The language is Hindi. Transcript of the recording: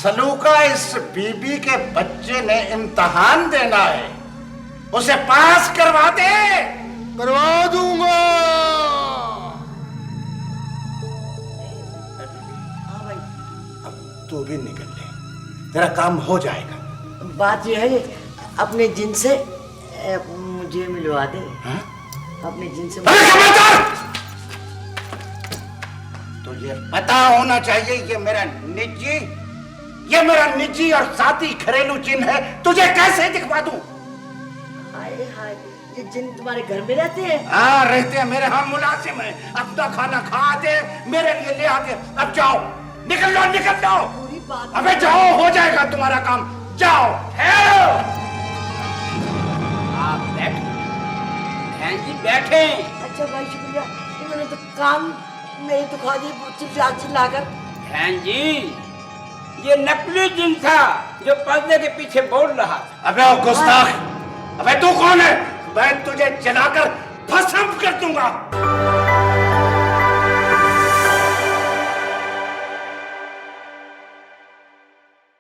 सलूका इस बीबी के बच्चे ने इम्तिहान देना है, उसे पास करवा दे। करवा दूंगा। हाँ भाई, अब तू भी निकल ले, तेरा काम हो जाएगा। बात यह है अपने जिन से मुझे मिलवा दे। हाँ? अपने जिन से तुझे पता होना चाहिए ये मेरा निजी और साथी घरेलू जिन है, तुझे कैसे दिखवा दूं? हाय हाय, ये जिन तुम्हारे घर में रहते हैं? हाँ रहते हैं, मेरे हम मुलाजिम हैं। अपना खाना खा दे, मेरे लिए ले आते। अब जाओ, निकल लो। पूरी बात। अबे जाओ, हो जाएगा तुम्हारा काम, जाओ। आप बैठे बहन जी, बैठे। अच्छा भाई शुक्रिया, इन्होंने तो काम मेरे तो खा दिए चिल्लाकर। बहन जी, ये नकली जिन था जो पर्दे के पीछे बोल रहा था। अबे ओ गुस्ताख, अबे तू कौन है? मैं तुझे जलाकर भस्म कर दूंगा।